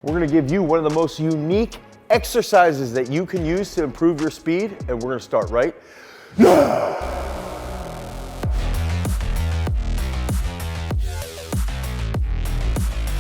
We're gonna give you one of the most unique exercises that you can use to improve your speed, and we're gonna start right now.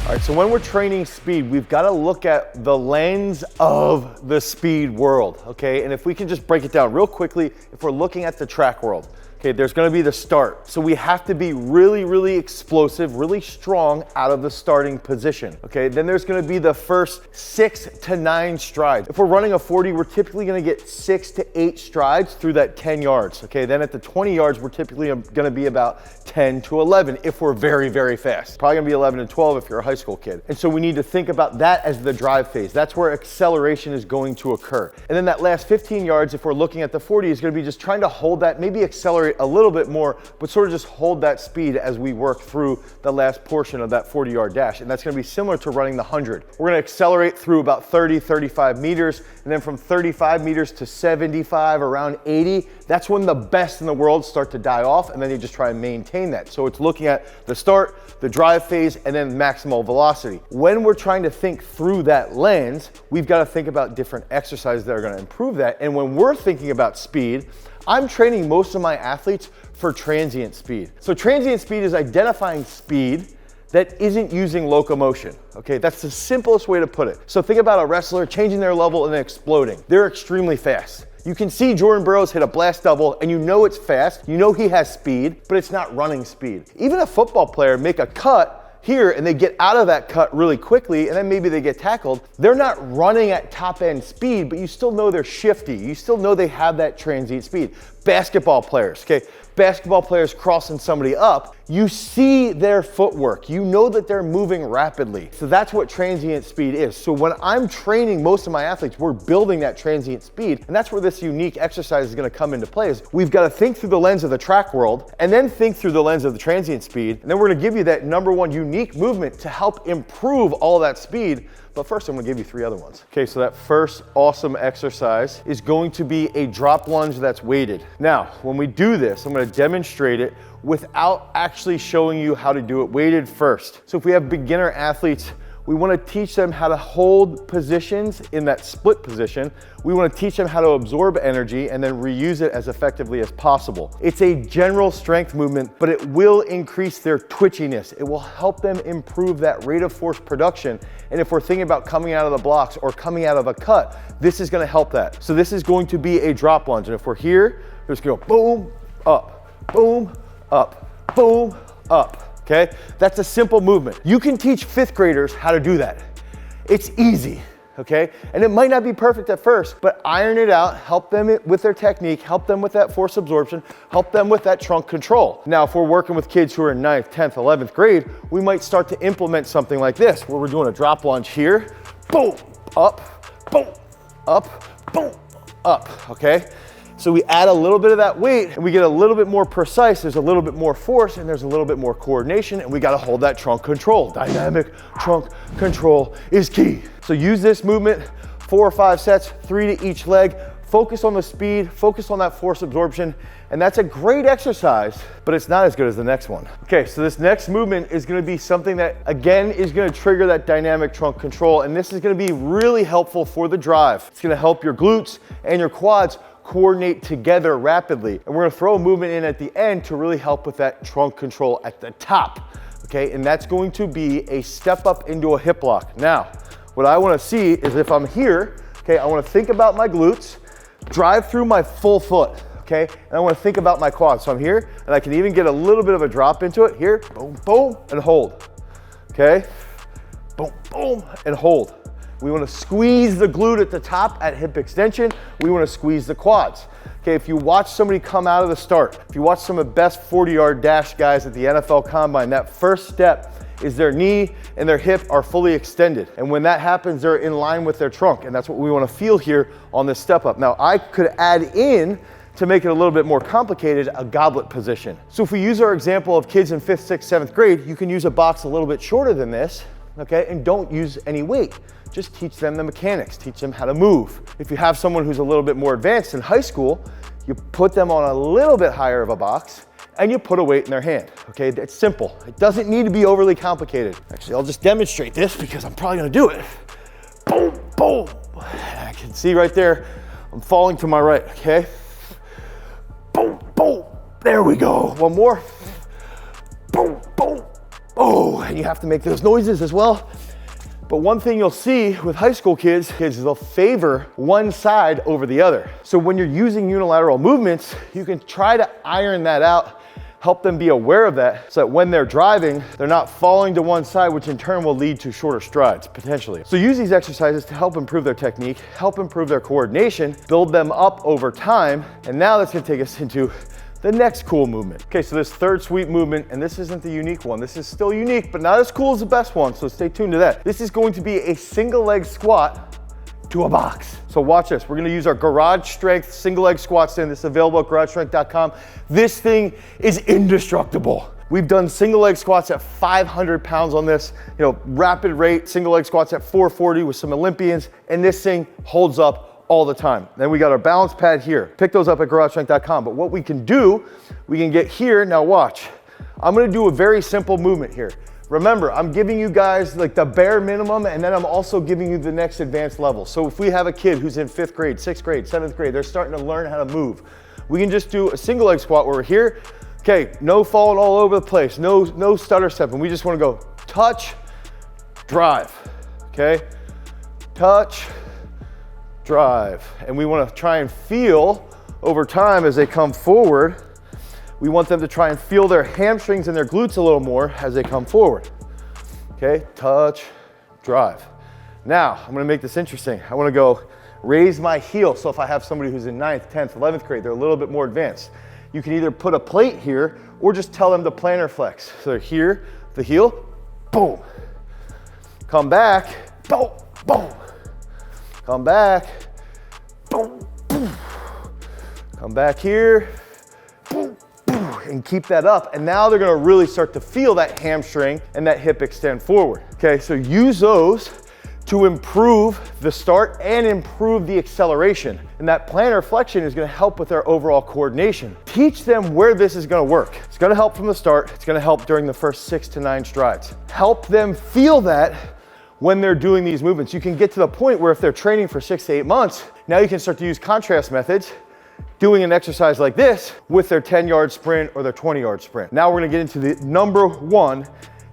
All right, so when we're training speed, we've got to look at the lens of the speed world, okay? And if we can just break it down real quickly, if we're looking at the track world, okay, there's gonna be the start. So we have to be really, really explosive, really strong out of the starting position, okay? Then there's gonna be the first 6 to 9 strides. If we're running a 40, we're typically gonna get 6 to 8 strides through that 10 yards, okay? Then at the 20 yards, we're typically gonna be about 10 to 11 if we're very, very fast. Probably gonna be 11 and 12 if you're a high school kid. And so we need to think about that as the drive phase. That's where acceleration is going to occur. And then that last 15 yards, if we're looking at the 40, is gonna be just trying to hold that, maybe accelerate a little bit more, but sort of just hold that speed as we work through the last portion of that 40-yard dash. And that's gonna be similar to running the 100. We're gonna accelerate through about 30, 35 meters, and then from 35 meters to 75, around 80, that's when the best in the world start to die off, and then you just try and maintain that. So it's looking at the start, the drive phase, and then maximal velocity. When we're trying to think through that lens, we've got to think about different exercises that are going to improve that. And when we're thinking about speed, I'm training most of my athletes for transient speed. So transient speed is identifying speed that isn't using locomotion, okay? That's the simplest way to put it. So think about a wrestler changing their level and then exploding. They're extremely fast. You can see Jordan Burroughs hit a blast double and you know it's fast, you know he has speed, but it's not running speed. Even a football player make a cut here and they get out of that cut really quickly and then maybe they get tackled. They're not running at top end speed, but you still know they're shifty. You still know they have that transient speed. Basketball players, okay? Basketball players crossing somebody up, you see their footwork. You know that they're moving rapidly. So that's what transient speed is. So when I'm training most of my athletes, we're building that transient speed. And that's where this unique exercise is gonna come into play. Is we've got to think through the lens of the track world and then think through the lens of the transient speed. And then we're gonna give you that number one unique movement to help improve all that speed. But first, I'm gonna give you 3 other ones. Okay, so that first awesome exercise is going to be a drop lunge that's weighted. Now, when we do this, I'm gonna demonstrate it without actually showing you how to do it weighted first. So if we have beginner athletes, we wanna teach them how to hold positions in that split position. We wanna teach them how to absorb energy and then reuse it as effectively as possible. It's a general strength movement, but it will increase their twitchiness. It will help them improve that rate of force production. And if we're thinking about coming out of the blocks or coming out of a cut, this is gonna help that. So this is going to be a drop lunge. And if we're here, we're just gonna go boom, up, boom, up, boom, up. Okay, that's a simple movement. You can teach 5th graders how to do that. It's easy, okay? And it might not be perfect at first, but iron it out, help them with their technique, help them with that force absorption, help them with that trunk control. Now, if we're working with kids who are in 9th, 10th, 11th grade, we might start to implement something like this, where we're doing a drop lunge here, boom, up, boom, up, okay? So we add a little bit of that weight and we get a little bit more precise. There's a little bit more force and there's a little bit more coordination, and we got to hold that trunk control. Dynamic trunk control is key. So use this movement, 4 or 5 sets, 3 to each leg. Focus on the speed, focus on that force absorption, and that's a great exercise, but it's not as good as the next one. Okay, so this next movement is gonna be something that, again, is gonna trigger that dynamic trunk control, and this is gonna be really helpful for the drive. It's gonna help your glutes and your quads coordinate together rapidly. And we're gonna throw a movement in at the end to really help with that trunk control at the top, okay? And that's going to be a step up into a hip lock. Now, what I wanna see is if I'm here, okay, I wanna think about my glutes, drive through my full foot, okay? And I wanna think about my quads. So I'm here, and I can even get a little bit of a drop into it. Here, boom, boom, and hold, okay? Boom, boom, and hold. We wanna squeeze the glute at the top at hip extension. We wanna squeeze the quads. Okay, if you watch somebody come out of the start, if you watch some of the best 40-yard dash guys at the NFL Combine, that first step is their knee and their hip are fully extended. And when that happens, they're in line with their trunk. And that's what we wanna feel here on this step up. Now, I could add in, to make it a little bit more complicated, a goblet position. So if we use our example of kids in 5th, 6th, 7th grade, you can use a box a little bit shorter than this, okay, and don't use any weight. Just teach them the mechanics, teach them how to move. If you have someone who's a little bit more advanced in high school, you put them on a little bit higher of a box and you put a weight in their hand, okay? It's simple. It doesn't need to be overly complicated. Actually, I'll just demonstrate this because I'm probably gonna do it. Boom, boom. I can see right there, I'm falling to my right, okay? Boom, boom. There we go. One more. Boom, boom. Oh, and you have to make those noises as well. But one thing you'll see with high school kids is they'll favor one side over the other. So when you're using unilateral movements, you can try to iron that out, help them be aware of that, so that when they're driving, they're not falling to one side, which in turn will lead to shorter strides, potentially. So use these exercises to help improve their technique, help improve their coordination, build them up over time, and now that's gonna take us into the next cool movement. Okay, so this third sweep movement, and this isn't the unique one. This is still unique, but not as cool as the best one, so stay tuned to that. This is going to be a single leg squat to a box. So watch this. We're gonna use our garage strength single leg squat stand. This is available at garagestrength.com. This thing is indestructible. We've done single leg squats at 500 pounds on this, rapid rate, single leg squats at 440 with some Olympians, and this thing holds up all the time. Then we got our balance pad here. Pick those up at garagestrength.com. But what we can do, we can get here. Now watch. I'm gonna do a very simple movement here. Remember, I'm giving you guys like the bare minimum, and then I'm also giving you the next advanced level. So if we have a kid who's in 5th grade, 6th grade, 7th grade, they're starting to learn how to move. We can just do a single leg squat where we're here. Okay, no falling all over the place, no stutter stepping. We just wanna go touch, drive, okay? Touch, drive. And we want to try and feel over time as they come forward. We want them to try and feel their hamstrings and their glutes a little more as they come forward. Okay, touch, drive. Now, I'm going to make this interesting. I want to go raise my heel. So if I have somebody who's in 9th, 10th, 11th grade, they're a little bit more advanced. You can either put a plate here or just tell them to plantar flex. So they're here, the heel, boom. Come back, boom, boom. Come back, boom, boom. Come back here, boom, boom, and keep that up. And now they're gonna really start to feel that hamstring and that hip extend forward. Okay, so use those to improve the start and improve the acceleration. And that plantar flexion is gonna help with their overall coordination. Teach them where this is gonna work. It's gonna help from the start. It's gonna help during the first 6 to 9 strides. Help them feel that when they're doing these movements. You can get to the point where if they're training for 6 to 8 months, now you can start to use contrast methods, doing an exercise like this with their 10-yard sprint or their 20-yard sprint. Now we're gonna get into the number 1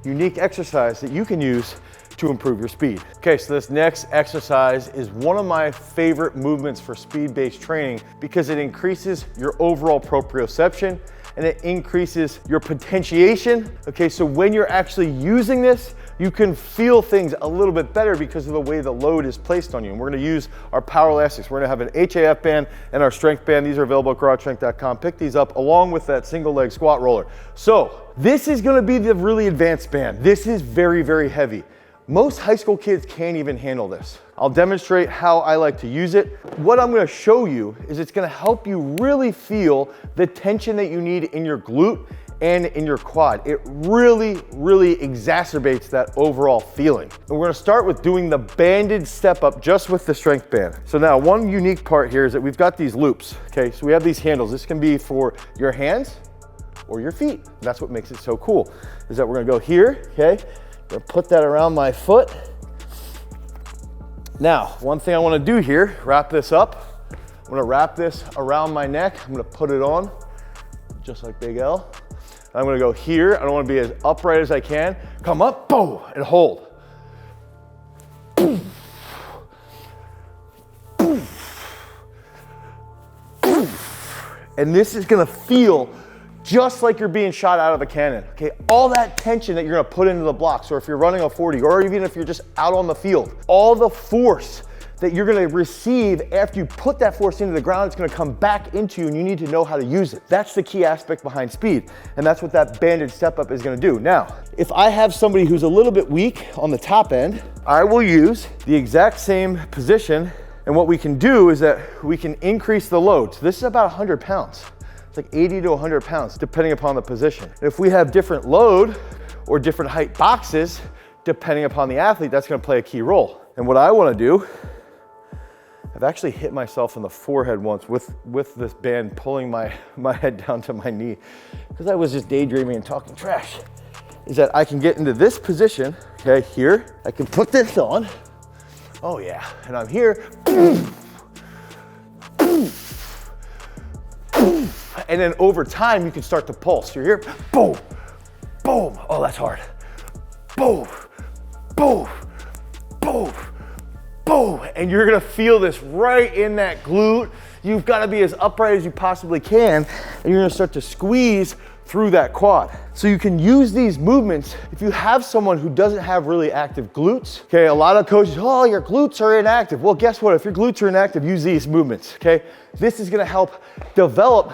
unique exercise that you can use to improve your speed. Okay, so this next exercise is one of my favorite movements for speed-based training because it increases your overall proprioception and it increases your potentiation. Okay, so when you're actually using this, you can feel things a little bit better because of the way the load is placed on you. And we're gonna use our PowerLastics. We're gonna have an HAF band and our strength band. These are available at garagestrength.com. Pick these up along with that single leg squat roller. So this is gonna be the really advanced band. This is very, very heavy. Most high school kids can't even handle this. I'll demonstrate how I like to use it. What I'm gonna show you is it's gonna help you really feel the tension that you need in your glute and in your quad. It really, really exacerbates that overall feeling. And we're gonna start with doing the banded step up just with the strength band. So now one unique part here is that we've got these loops, okay? So we have these handles. This can be for your hands or your feet. That's what makes it so cool, is that we're gonna go here, okay? I'm gonna put that around my foot. Now, one thing I wanna do here, wrap this up. I'm gonna wrap this around my neck. I'm gonna put it on, just like Big L. I'm gonna go here. I don't wanna be as upright as I can. Come up, boom, and hold. Boom. Boom. Boom. And this is gonna feel just like you're being shot out of a cannon, okay? All that tension that you're gonna put into the blocks, or if you're running a 40, or even if you're just out on the field, all the force that you're gonna receive after you put that force into the ground, it's gonna come back into you and you need to know how to use it. That's the key aspect behind speed. And that's what that banded step up is gonna do. Now, if I have somebody who's a little bit weak on the top end, I will use the exact same position. And what we can do is that we can increase the load. So this is about 100 pounds. It's like 80 to 100 pounds, depending upon the position. If we have different load or different height boxes, depending upon the athlete, that's gonna play a key role. And what I wanna do I've actually hit myself in the forehead once with this band pulling my head down to my knee because I was just daydreaming and talking trash. Is that I can get into this position, okay, here. I can put this on. Oh yeah, and I'm here. And then over time, you can start to pulse. You're here, boom, boom. Oh, that's hard. Boom, boom, boom, boom. And you're gonna feel this right in that glute. You've gotta be as upright as you possibly can, and you're gonna start to squeeze through that quad. So you can use these movements if you have someone who doesn't have really active glutes. Okay, a lot of coaches, oh, your glutes are inactive. Well, guess what? If your glutes are inactive, use these movements, okay? This is gonna help develop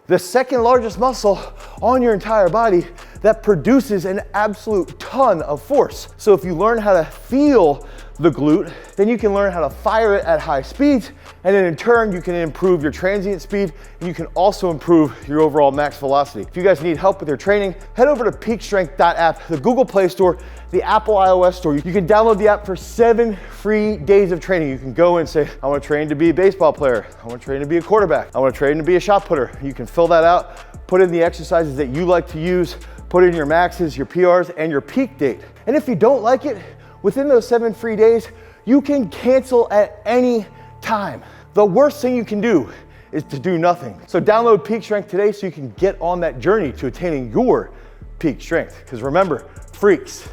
the second largest muscle on your entire body that produces an absolute ton of force. So if you learn how to feel the glute, then you can learn how to fire it at high speeds, and then in turn, you can improve your transient speed, and you can also improve your overall max velocity. If you guys need help with your training, head over to peakstrength.app, the Google Play Store, the Apple iOS Store. You can download the app for 7 free days of training. You can go and say, I want to train to be a baseball player. I want to train to be a quarterback. I want to train to be a shot putter. You can fill that out, put in the exercises that you like to use, put in your maxes, your PRs, and your peak date. And if you don't like it, within those 7 free days, you can cancel at any time. The worst thing you can do is to do nothing. So download Peak Strength today so you can get on that journey to attaining your peak strength. Because remember, freaks,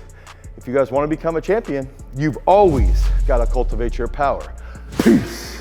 if you guys want to become a champion, you've always got to cultivate your power. Peace.